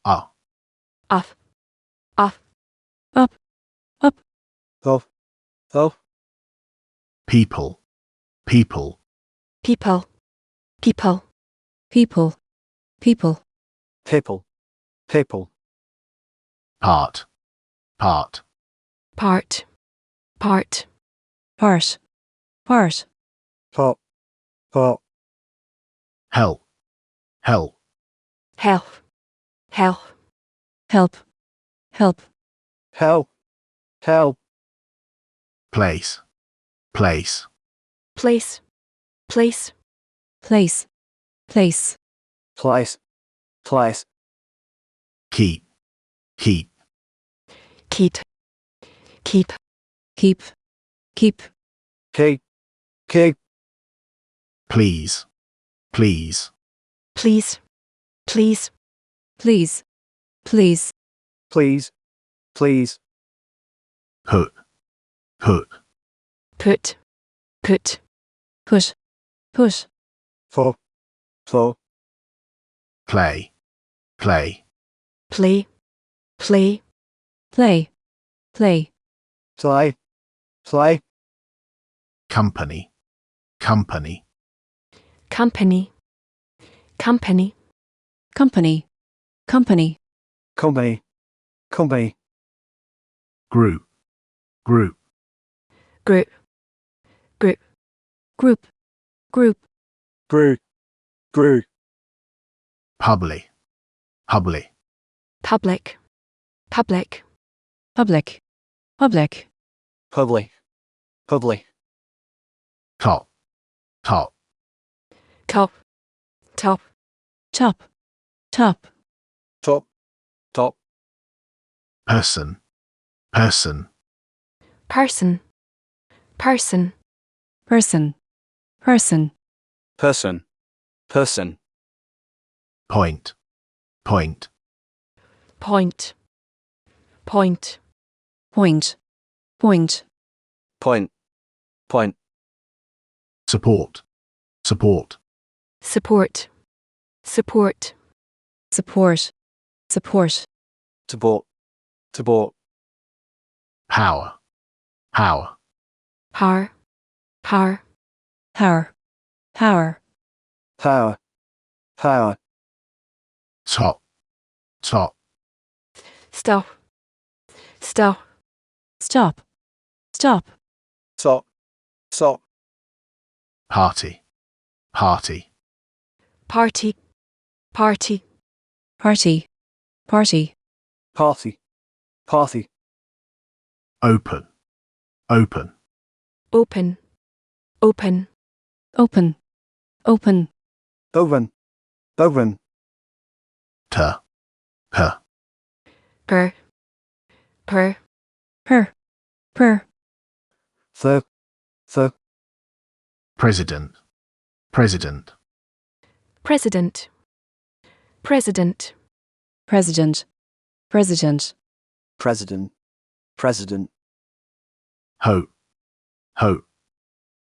Off. Off. Off. Up. Up. Off. Off. People. People. People. People. People. People. People. People. Part. Part. Part. Part. Part. Part. Part. Part. Help. Help. Help. Help. Help. Help. Help. Help. Place. Place. Place. Place. Place. Place. Place. Place. Keep. Keep. Keep. Keep. Keep. Keep. Keep. Keep. Please. Please. Please. Please. Please. Please. Please. Please. Put. Put. Put. Put. Push. Push. For. For. Play. Play. Play. Play. Play. Play. Play. Play. Company. Company. Company. Company. Company. Company. Company. Company. Group. Group. Group. Group. Group. Group. Brew. Brew. Public. Public. Public. Public. Public. Public. Public. Public. Top. Top. Top. Top. Top. Top. Top. Top. Person. Person. Person. Person. Person. Person. Person. Person. Point. Point. Point. Point. Point. Point. Point. Point. Support. Support. Support. Support. Support. Support. Support. Support. Power. Power. Power. Power. Power. Power. Power. Power. Top. Top. Stop. Stop. Stop. Stop. Stop. Stop. Party. Party. Party. Party. Party. Party. Party. Party. Open. Open. Open. Open. Open. Open. Open. Open. Per. Per. Per. Per. Per. Per. The. The. President. President. President. President. President. President. President. President. Hope. Hope.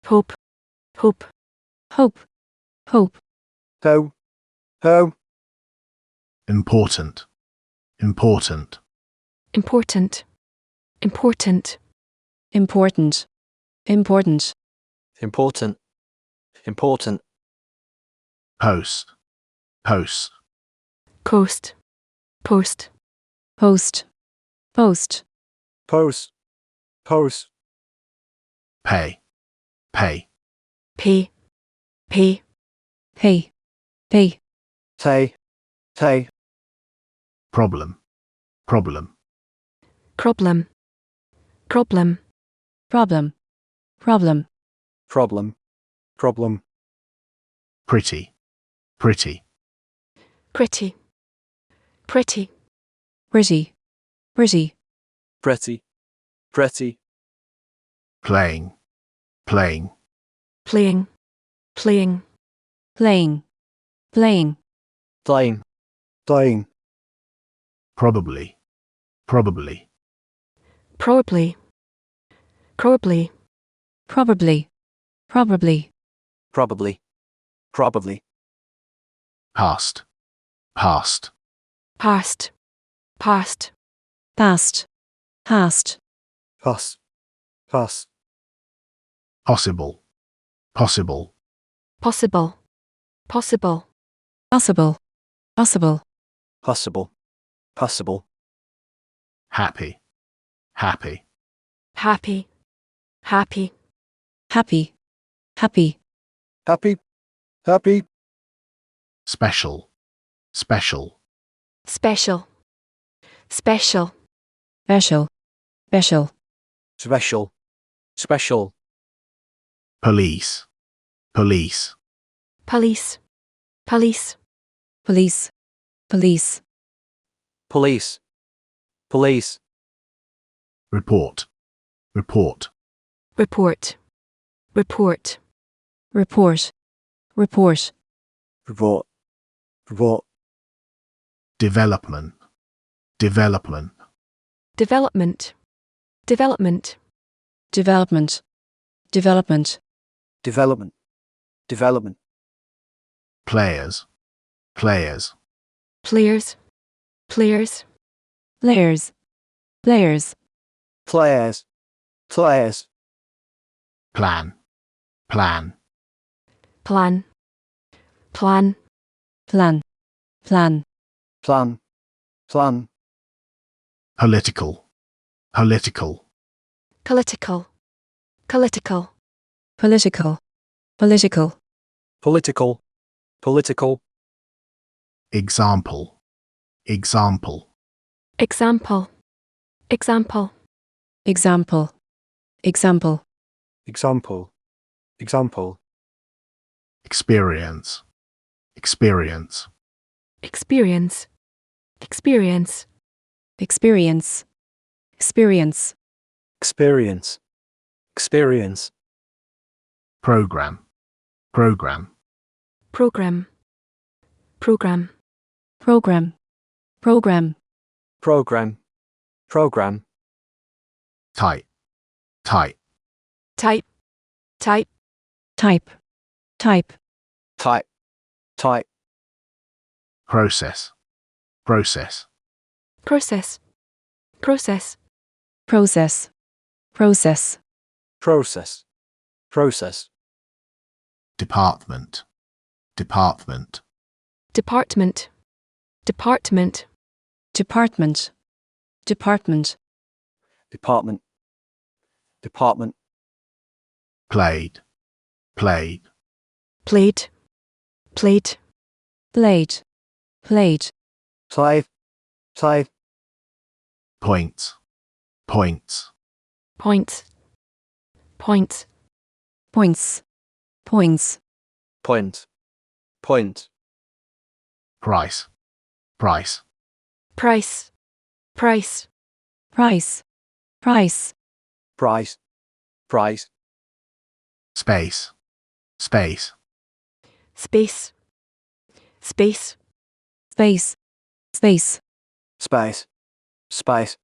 Hope. Hope. Hope. Hope. Ho. Ho. Important. Important. Important. Important. Important. Important. Important. Important. Post. Post. Coast. Post. Post. Post. Post. Post. Pay. Pay. Pay. Pay. Pay. Pay. Tay. Tay. Problem. Problem. Problem. Problem. Problem. Problem. Problem. Problem. Pretty. Pretty. Pretty. Pretty. Pretty. Pretty. Pretty. Pretty. Playing. Playing. Playing. Playing. Playing. Playing. Playing. Playing. Probably. Probably. Probably. Probably. Probably. Probably. Probably. Probably. Past. Past. past, past, past, past, pass, pass, possible, possible, possible, possible, possible, possible, possible, possible, happy, happy, happy, happy, happy, happy, happy, happy, special, special, special, special, special, special, special, special, police, police, police, police, police, police, police, police, report, report, report, report, report, report, report, report, development, development, development, development, development, development, development, development, players, players, players, players, players, players, players, players, plan, plan, plan, plan, plan, plan, plan, plan, political, political, political, political, political, political, political, political, example, example, example, example, example, example, example, example, experience, experience, experience, experience, experience, experience, experience, experience, program, program, program, program, program, program, program, program, type, type, type, type, type, type, type, type, process, process, process, process, process, process, process, process, department, department, department, department, department, department, department, department, played, played, played, played, blade, played, play, play, points, points, points, points, points, points, point, point, price, price, price, price, price, price, price, price, space, space, space, space, space, space, space, space,